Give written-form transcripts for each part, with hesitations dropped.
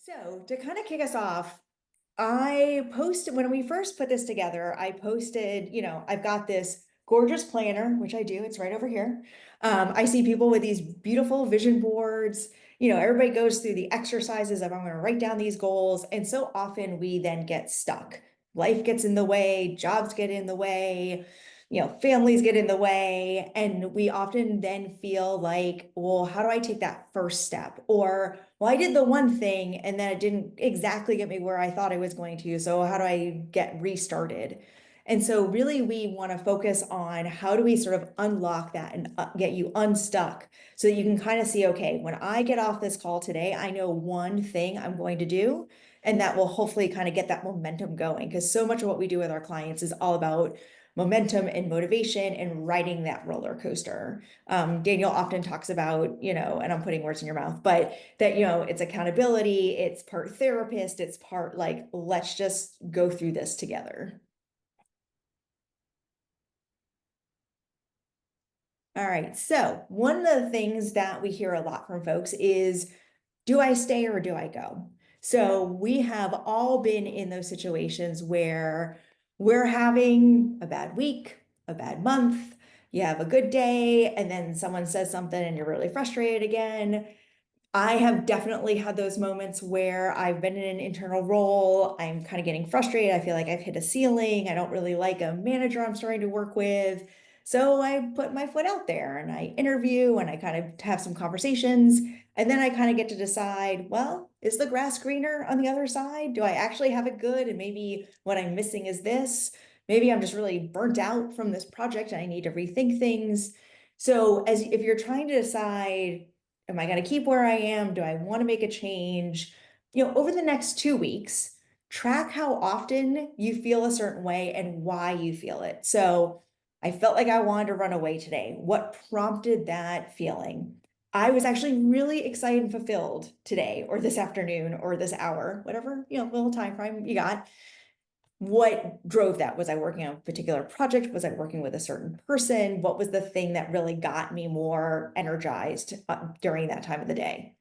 So to kind of kick us off, I posted when we first put this together, I posted, I've got this gorgeous planner, which I do, it's right over here. I see people with these beautiful vision boards. Everybody goes through the exercises of I'm going to write down these goals. And so often we then get stuck. Life gets in the way, jobs get in the way, families get in the way. And we often then feel like, well, how do I take that first step? Or, well, I did the one thing and then it didn't exactly get me where I thought I was going to. So how do I get restarted? And so really we want to focus on how do we sort of unlock that and get you unstuck so that you can kind of see, okay, when I get off this call today, I know one thing I'm going to do, and that will hopefully kind of get that momentum going. Because so much of what we do with our clients is all about momentum and motivation and riding that roller coaster. Daniel often talks about, and I'm putting words in your mouth, but that, it's accountability, it's part therapist, it's part like, let's just go through this together. All right. So one of the things that we hear a lot from folks is, do I stay or do I go? So we have all been in those situations where we're having a bad week, a bad month, you have a good day, and then someone says something and you're really frustrated again. I have definitely had those moments where I've been in an internal role. I'm kind of getting frustrated. I feel like I've hit a ceiling. I don't really like a manager I'm starting to work with. So I put my foot out there and I interview and I kind of have some conversations. And then I kind of get to decide, well, is the grass greener on the other side? Do I actually have it good? And maybe what I'm missing is this. Maybe I'm just really burnt out from this project and I need to rethink things. So as if you're trying to decide, am I going to keep where I am? Do I want to make a change? Over the next 2 weeks, track how often you feel a certain way and why you feel it. So I felt like I wanted to run away today. What prompted that feeling? I was actually really excited and fulfilled today or this afternoon or this hour, whatever, little time frame you got. What drove that? Was I working on a particular project? Was I working with a certain person? What was the thing that really got me more energized during that time of the day?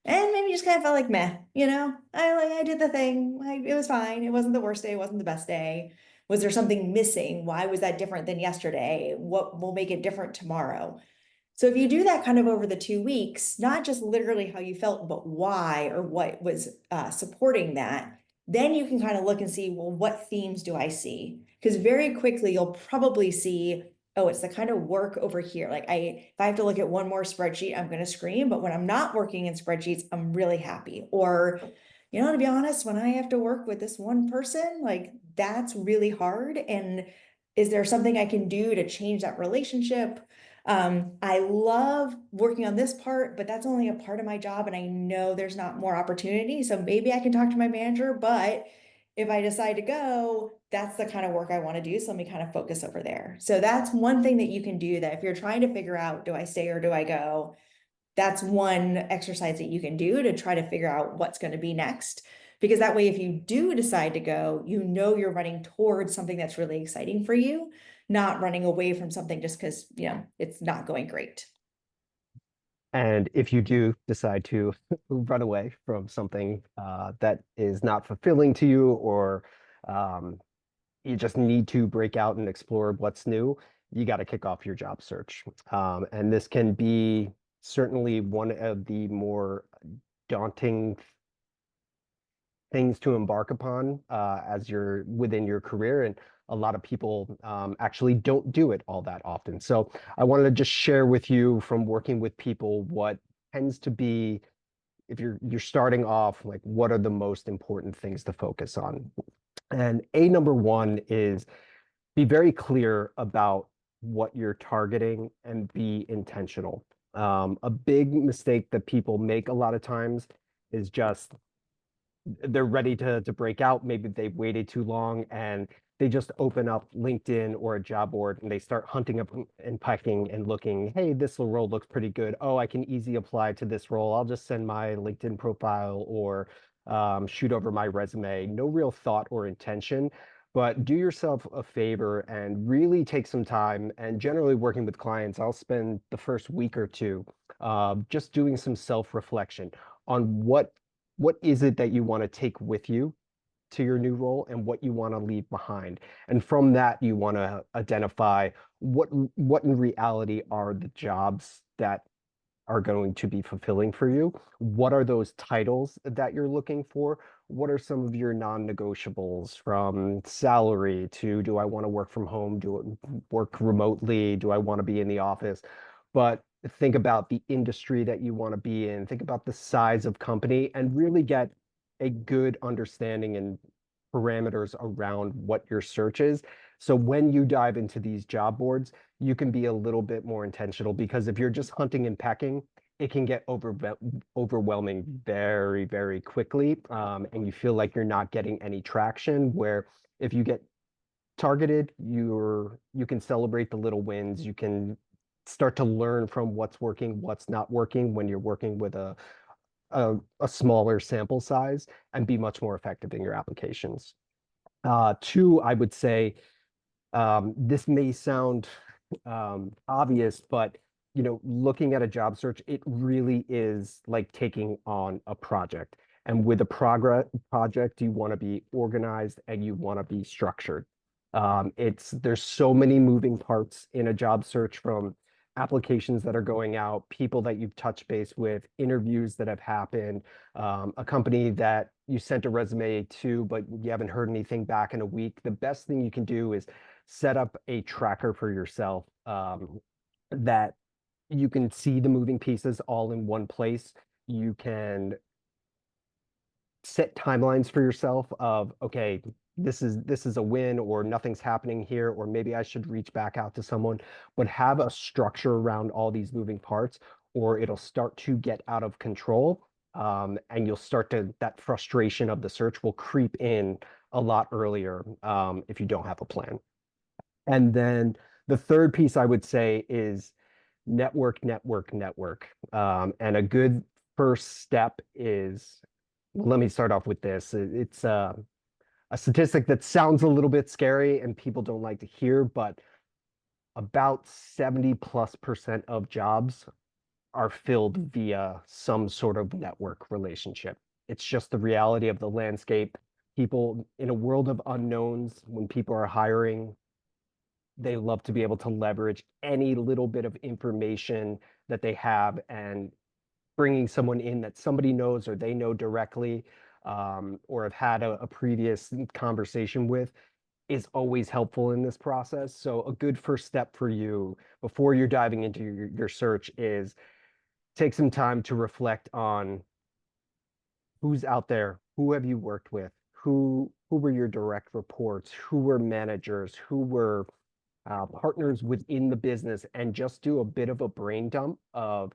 And maybe just kind of felt like meh, I did the thing. It was fine. It wasn't the worst day. It wasn't the best day. Was there something missing? Why was that different than yesterday? What will make it different tomorrow? So if you do that kind of over the 2 weeks, not just literally how you felt, but why or what was supporting that, then you can kind of look and see, well, what themes do I see? Because very quickly you'll probably see, oh, it's the kind of work over here. Like if I have to look at one more spreadsheet, I'm going to scream. But when I'm not working in spreadsheets, I'm really happy. Or, to be honest, when I have to work with this one person, like that's really hard. And is there something I can do to change that relationship? I love working on this part, but that's only a part of my job, and I know there's not more opportunity. So maybe I can talk to my manager, but if I decide to go, that's the kind of work I want to do. So let me kind of focus over there. So that's one thing that you can do that if you're trying to figure out, do I stay or do I go? That's one exercise that you can do to try to figure out what's going to be next. Because that way, if you do decide to go, you're running towards something that's really exciting for you, not running away from something just because, it's not going great. And if you do decide to run away from something that is not fulfilling to you, or um, you just need to break out and explore what's new, you got to kick off your job search. And this can be certainly one of the more daunting things to embark upon as you're within your career. And a lot of people actually don't do it all that often. So I wanted to just share with you from working with people what tends to be, if you're starting off, like what are the most important things to focus on. And number one is be very clear about what you're targeting and be intentional. A big mistake that people make a lot of times is just they're ready to break out. Maybe they've waited too long and they just open up LinkedIn or a job board and they start hunting up and pecking and looking, hey, this role looks pretty good. Oh, I can easily apply to this role. I'll just send my LinkedIn profile or shoot over my resume. No real thought or intention. But do yourself a favor and really take some time. And generally, working with clients, I'll spend the first week or two just doing some self-reflection on what what is it that you want to take with you to your new role and what you want to leave behind. And from that, you want to identify what in reality are the jobs that are going to be fulfilling for you. What are those titles that you're looking for? What are some of your non-negotiables, from salary to, do I want to work from home? Do I work remotely? Do I want to be in the office? But think about the industry that you want to be in. Think about the size of company and really get a good understanding and parameters around what your search is. So when you dive into these job boards, you can be a little bit more intentional, because if you're just hunting and pecking, it can get overwhelming very, very quickly. And you feel like you're not getting any traction. Where if you get targeted, you can celebrate the little wins. You can start to learn from what's working, what's not working when you're working with a smaller sample size, and be much more effective in your applications. Two, I would say, this may sound obvious, but looking at a job search, it really is like taking on a project. And with a progress project, you want to be organized and you want to be structured. There's so many moving parts in a job search, from applications that are going out, people that you've touched base with, interviews that have happened, a company that you sent a resume to, but you haven't heard anything back in a week. The best thing you can do is set up a tracker for yourself, that you can see the moving pieces all in one place. You can set timelines for yourself of, okay, this is a win, or nothing's happening here, or maybe I should reach back out to someone. But have a structure around all these moving parts, or it'll start to get out of control. And you'll start to, that frustration of the search will creep in a lot earlier, if you don't have a plan. And then the third piece I would say is network, network, network. And a good first step is, let me start off with this. It's a statistic that sounds a little bit scary and people don't like to hear, but about 70+% of jobs are filled via some sort of network relationship. It's just the reality of the landscape. People in a world of unknowns, when people are hiring, they love to be able to leverage any little bit of information that they have, and bringing someone in that somebody knows or they know directly, or have had a previous conversation with, is always helpful in this process. So a good first step for you before you're diving into your search is take some time to reflect on who's out there, who have you worked with, who were your direct reports, who were managers, who were partners within the business, and just do a bit of a brain dump of,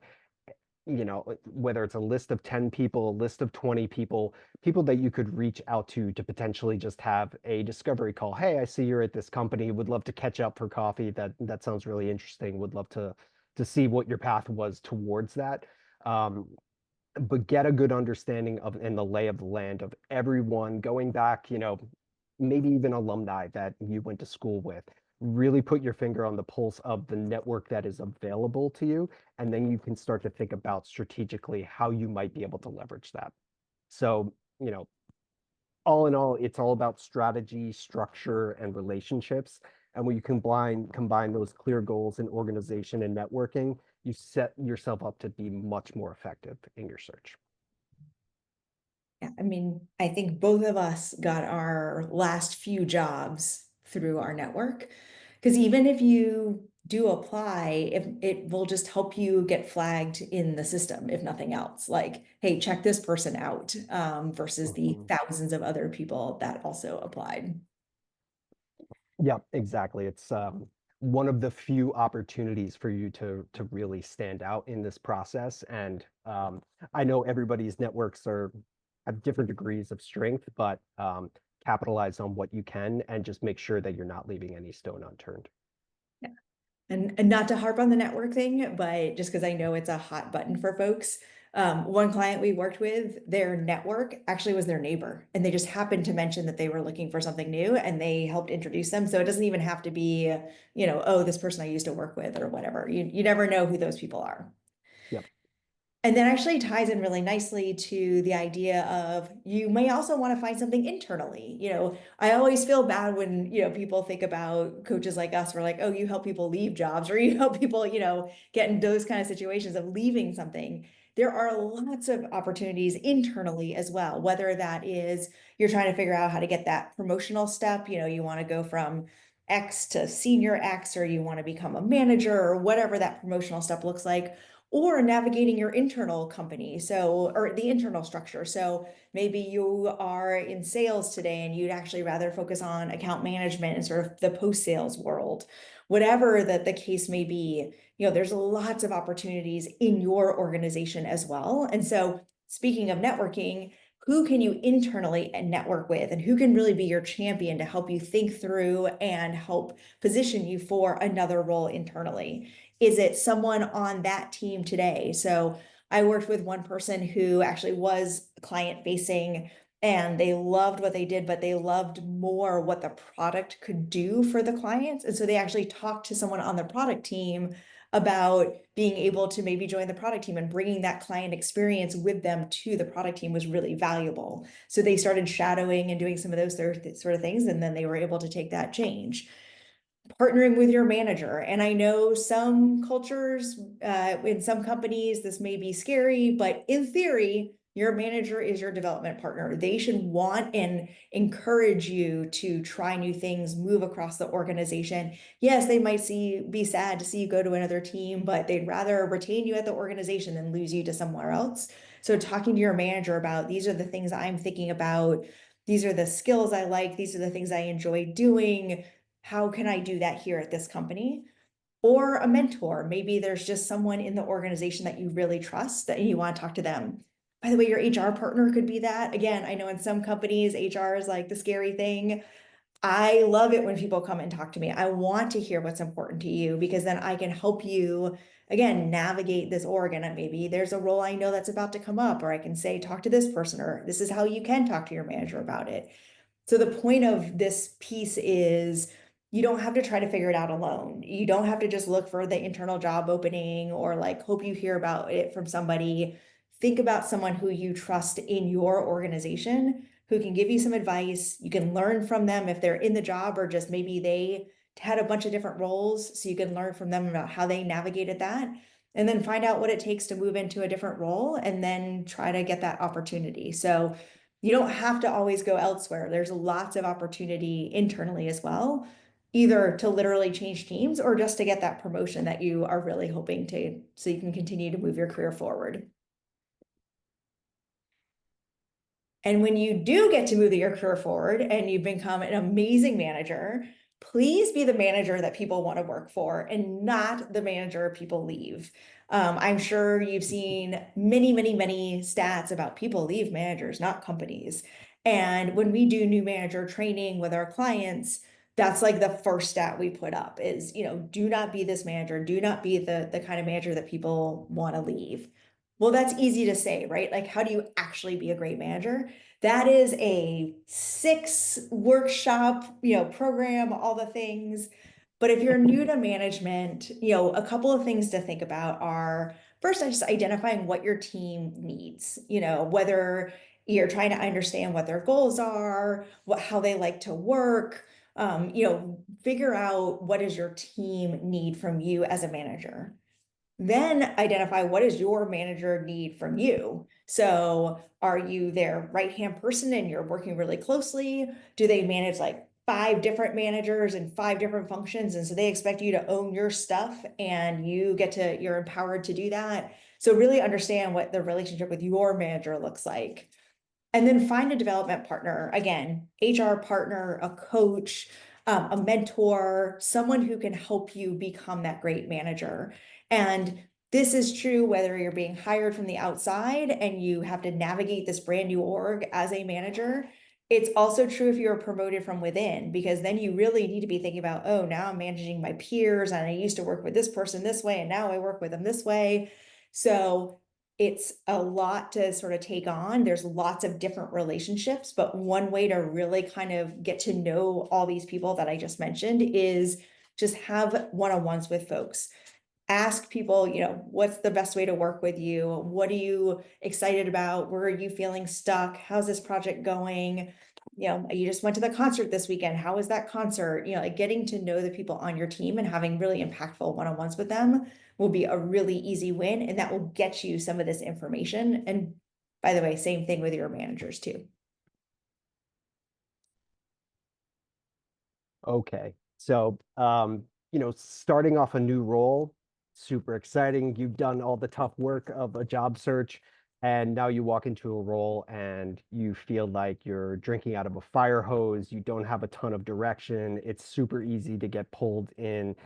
whether it's a list of 10 people, a list of 20 people, people that you could reach out to potentially just have a discovery call. Hey, I see you're at this company. Would love to catch up for coffee. That sounds really interesting. Would love to see what your path was towards that. But get a good understanding of, and the lay of the land of everyone going back, maybe even alumni that you went to school with. Really put your finger on the pulse of the network that is available to you, and then you can start to think about strategically how you might be able to leverage that. So, all in all, it's all about strategy, structure, and relationships. And when you combine those clear goals in organization and networking, you set yourself up to be much more effective in your search. Yeah, I mean, I think both of us got our last few jobs through our network. Because even if you do apply, if it will just help you get flagged in the system, if nothing else. Like, hey, check this person out, versus the Mhm. thousands of other people that also applied. Yeah, exactly. It's one of the few opportunities for you to really stand out in this process. And I know everybody's networks are have different degrees of strength, but capitalize on what you can and just make sure that you're not leaving any stone unturned. And not to harp on the network thing, but just because I know it's a hot button for folks. One client we worked with, their network actually was their neighbor, and they just happened to mention that they were looking for something new, and they helped introduce them. So it doesn't even have to be, oh, this person I used to work with or whatever. You never know who those people are. Yep. And that actually ties in really nicely to the idea of you may also want to find something internally. I always feel bad when, people think about coaches like us. We're like, oh, you help people leave jobs or you help people, get in those kind of situations of leaving something. There are lots of opportunities internally as well, whether that is you're trying to figure out how to get that promotional step, you want to go from X to senior X, or you want to become a manager or whatever that promotional step looks like, or navigating your internal company. So, or the internal structure. So maybe you are in sales today and you'd actually rather focus on account management and sort of the post-sales world. Whatever that the case may be, there's lots of opportunities in your organization as well. And so speaking of networking, who can you internally network with, and who can really be your champion to help you think through and help position you for another role internally? Is it someone on that team today? So I worked with one person who actually was client facing and they loved what they did, but they loved more what the product could do for the clients. And so they actually talked to someone on the product team about being able to maybe join the product team, and bringing that client experience with them to the product team was really valuable. So they started shadowing and doing some of those sort of things, and then they were able to take that change. Partnering with your manager. And I know some cultures, in some companies, this may be scary, but in theory, your manager is your development partner. They should want and encourage you to try new things, move across the organization. Yes, they might be sad to see you go to another team, but they'd rather retain you at the organization than lose you to somewhere else. So talking to your manager about, these are the things I'm thinking about, these are the skills I like, these are the things I enjoy doing, how can I do that here at this company? Or a mentor. Maybe there's just someone in the organization that you really trust that you want to talk to them. By the way, your HR partner could be that. Again, I know in some companies, HR is like the scary thing. I love it when people come and talk to me. I want to hear what's important to you, because then I can help you, again, navigate this org. And maybe there's a role I know that's about to come up, or I can say, talk to this person, or this is how you can talk to your manager about it. So the point of this piece is you don't have to try to figure it out alone. You don't have to just look for the internal job opening or like hope you hear about it from somebody. Think about someone who you trust in your organization who can give you some advice. You can learn from them if they're in the job, or just maybe they had a bunch of different roles. So you can learn from them about how they navigated that, and then find out what it takes to move into a different role and then try to get that opportunity. So you don't have to always go elsewhere. There's lots of opportunity internally as well, either to literally change teams or just to get that promotion that you are really hoping to, so you can continue to move your career forward. And when you do get to move your career forward and you become an amazing manager, please be the manager that people want to work for and not the manager people leave. I'm sure you've seen many, many, many stats about people leave managers, not companies. And when we do new manager training with our clients, that's like the first stat we put up is, do not be this manager, do not be the kind of manager that people want to leave. Well, that's easy to say, right? Like, how do you actually be a great manager? That is a 6 workshop, program, all the things. But if you're new to management, a couple of things to think about are, first, just identifying what your team needs, whether you're trying to understand what their goals are, how they like to work, figure out what does your team need from you as a manager. Then identify what does your manager need from you. So are you their right-hand person and you're working really closely? Do they manage like 5 different managers and 5 different functions? And so they expect you to own your stuff and you're empowered to do that. So really understand what the relationship with your manager looks like. And then find a development partner, again, HR partner, a coach, a mentor, someone who can help you become that great manager. And this is true whether you're being hired from the outside and you have to navigate this brand new org as a manager. It's also true if you're promoted from within, because then you really need to be thinking about, oh, now I'm managing my peers and I used to work with this person this way and now I work with them this way. So it's a lot to sort of take on. There's lots of different relationships, but one way to really kind of get to know all these people that I just mentioned is just have one-on-ones with folks. ask people, what's the best way to work with you? What are you excited about? Where are you feeling stuck? How's this project going? You just went to the concert this weekend. How was that concert? Like getting to know the people on your team and having really impactful one-on-ones with them will be a really easy win. And that will get you some of this information. And by the way, same thing with your managers too. Okay. So, starting off a new role, super exciting. You've done all the tough work of a job search, and now you walk into a role and you feel like you're drinking out of a fire hose. You don't have a ton of direction. It's super easy to get pulled in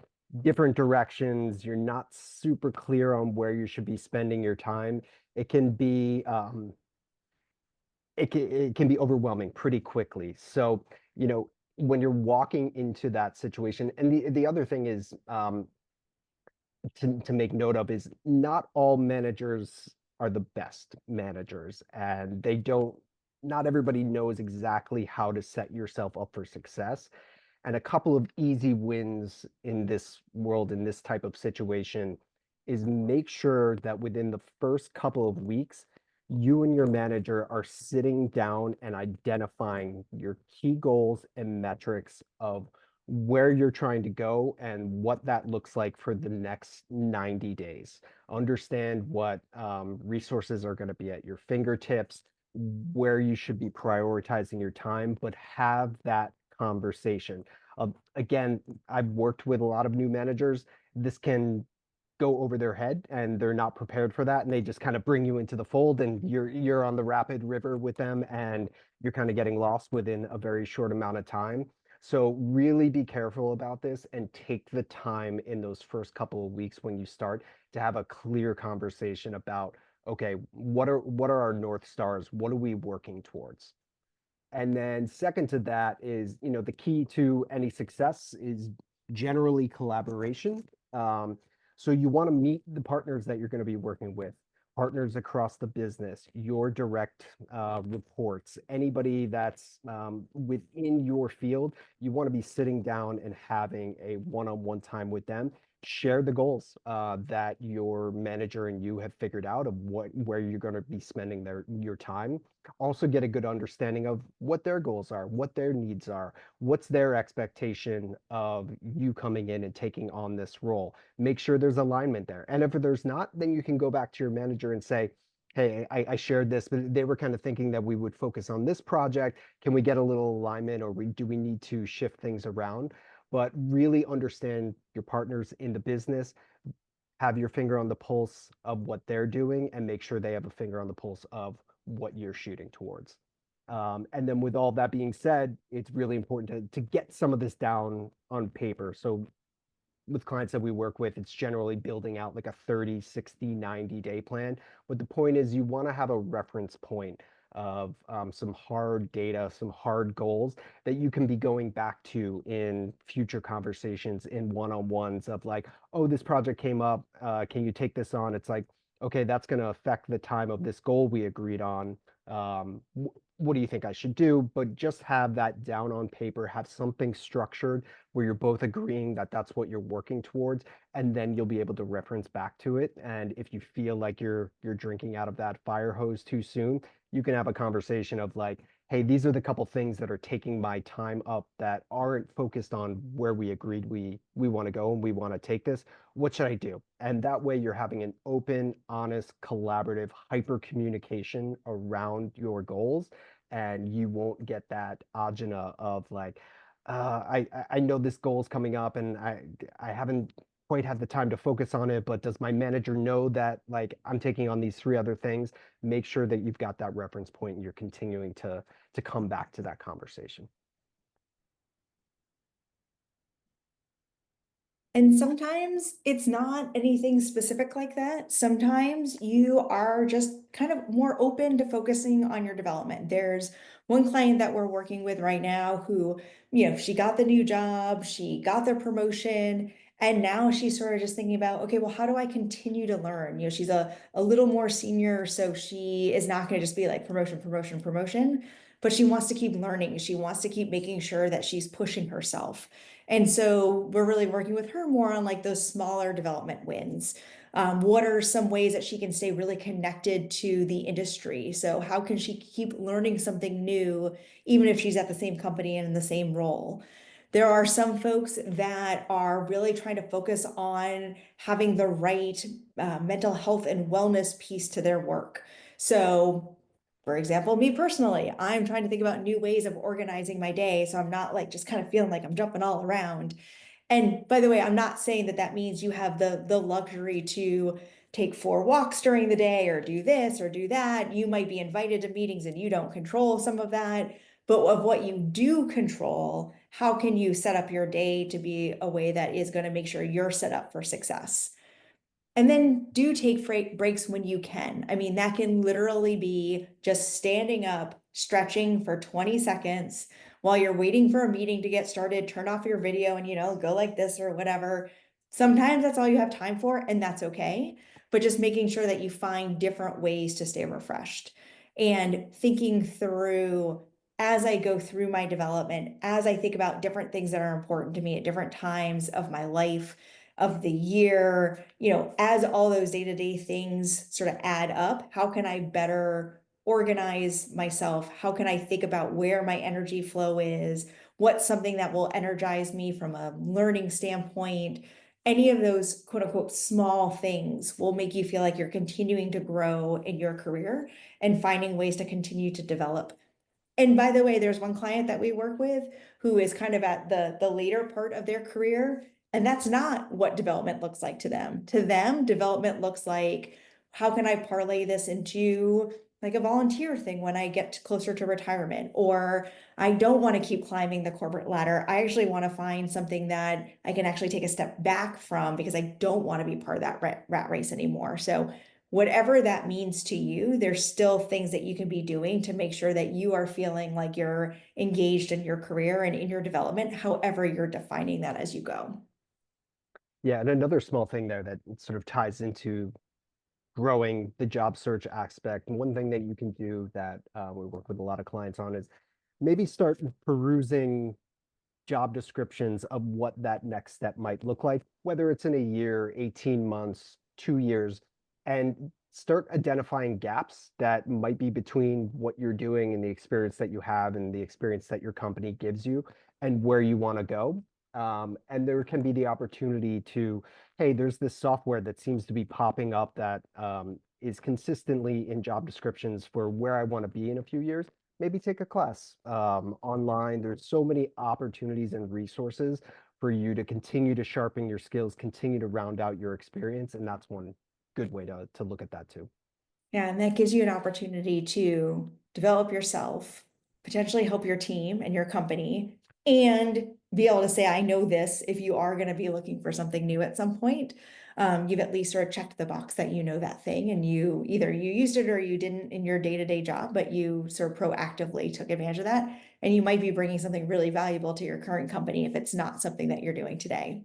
different directions. You're not super clear on where you should be spending your time. It can be, it can be overwhelming pretty quickly. So, when you're walking into that situation, and the other thing is to make note of is not all managers are the best managers, and they don't. Not everybody knows exactly how to set yourself up for success. And a couple of easy wins in this world, in this type of situation, is make sure that within the first couple of weeks, you and your manager are sitting down and identifying your key goals and metrics of where you're trying to go and what that looks like for the next 90 days. Understand what resources are going to be at your fingertips, where you should be prioritizing your time, but have that conversation. Again, I've worked with a lot of new managers. This can go over their head and they're not prepared for that, and they just kind of bring you into the fold, and you're on the rapid river with them, and you're kind of getting lost within a very short amount of time. So really be careful about this and take the time in those first couple of weeks when you start to have a clear conversation about, okay, what are our North Stars? What are we working towards? And then second to that is, the key to any success is generally collaboration. So you want to meet the partners that you're going to be working with, partners across the business, your direct reports, anybody that's within your field. You want to be sitting down and having a one-on-one time with them. Share the goals that your manager and you have figured out of where you're going to be spending your time. Also get a good understanding of what their goals are, what their needs are, what's their expectation of you coming in and taking on this role. Make sure there's alignment there. And if there's not, then you can go back to your manager and say, hey, I shared this, but they were kind of thinking that we would focus on this project. Can we get a little alignment, or do we need to shift things around? But really understand your partners in the business, have your finger on the pulse of what they're doing, and make sure they have a finger on the pulse of what you're shooting towards. And then with all that being said, it's really important to get some of this down on paper. So with clients that we work with, it's generally building out like a 30, 60, 90-day plan. But the point is you want to have a reference point of some hard data, some hard goals that you can be going back to in future conversations, in one-on-ones of like, oh, this project came up. Can you take this on? It's like, okay, that's going to affect the time of this goal we agreed on. What do you think I should do? But just have that down on paper, have something structured where you're both agreeing that that's what you're working towards, and then you'll be able to reference back to it. And if you feel like you're drinking out of that fire hose too soon, you can have a conversation of like, hey, these are the couple things that are taking my time up that aren't focused on where we agreed we want to go and we want to take this. What should I do? And that way you're having an open, honest, collaborative, hyper communication around your goals, and you won't get that agina of like, I know this goal is coming up and I haven't quite had the time to focus on it, but does my manager know that like I'm taking on these three other things? Make sure that you've got that reference point and you're continuing to come back to that conversation. And sometimes it's not anything specific like that. Sometimes you are just kind of more open to focusing on your development. There's one client that we're working with right now who, she got the new job, she got their promotion, and now she's sort of just thinking about, okay, well, how do I continue to learn? She's a little more senior, so she is not going to just be like promotion, promotion, promotion, but she wants to keep learning. She wants to keep making sure that she's pushing herself. And so we're really working with her more on like those smaller development wins. What are some ways that she can stay really connected to the industry? So how can she keep learning something new, even if she's at the same company and in the same role? There are some folks that are really trying to focus on having the right mental health and wellness piece to their work. So, for example, me personally, I'm trying to think about new ways of organizing my day. So I'm not like just kind of feeling like I'm jumping all around. And by the way, I'm not saying that that means you have the luxury to take 4 walks during the day or do this or do that. You might be invited to meetings and you don't control some of that. But of what you do control, how can you set up your day to be a way that is going to make sure you're set up for success? And then do take breaks when you can. I mean, that can literally be just standing up, stretching for 20 seconds while you're waiting for a meeting to get started, turn off your video and, go like this or whatever. Sometimes that's all you have time for, and that's okay. But just making sure that you find different ways to stay refreshed and thinking through as I go through my development, as I think about different things that are important to me at different times of my life of the year, as all those day-to-day things sort of add up, how can I better organize myself? How can I think about where my energy flow is? What's something that will energize me from a learning standpoint? Any of those quote unquote small things will make you feel like you're continuing to grow in your career and finding ways to continue to develop. And by the way, there's one client that we work with who is kind of at the later part of their career, and that's not what development looks like to them. To them, development looks like, how can I parlay this into like a volunteer thing when I get closer to retirement? Or I don't want to keep climbing the corporate ladder. I actually want to find something that I can actually take a step back from because I don't want to be part of that rat race anymore. So whatever that means to you, there's still things that you can be doing to make sure that you are feeling like you're engaged in your career and in your development, however you're defining that as you go. Yeah, and another small thing there that sort of ties into growing the job search aspect. One thing that you can do that we work with a lot of clients on is maybe start perusing job descriptions of what that next step might look like, whether it's in a year, 18 months, 2 years, and start identifying gaps that might be between what you're doing and the experience that you have and the experience that your company gives you and where you want to go. And there can be the opportunity to, hey, there's this software that seems to be popping up that is consistently in job descriptions for where I want to be in a few years. Maybe take a class online. There's so many opportunities and resources for you to continue to sharpen your skills, continue to round out your experience. And that's one good way to look at that too. Yeah, and that gives you an opportunity to develop yourself, potentially help your team and your company, and be able to say, I know this if you are going to be looking for something new at some point. You've at least sort of checked the box that you know that thing and you either you used it or you didn't in your day-to-day job, but you sort of proactively took advantage of that. And you might be bringing something really valuable to your current company if it's not something that you're doing today.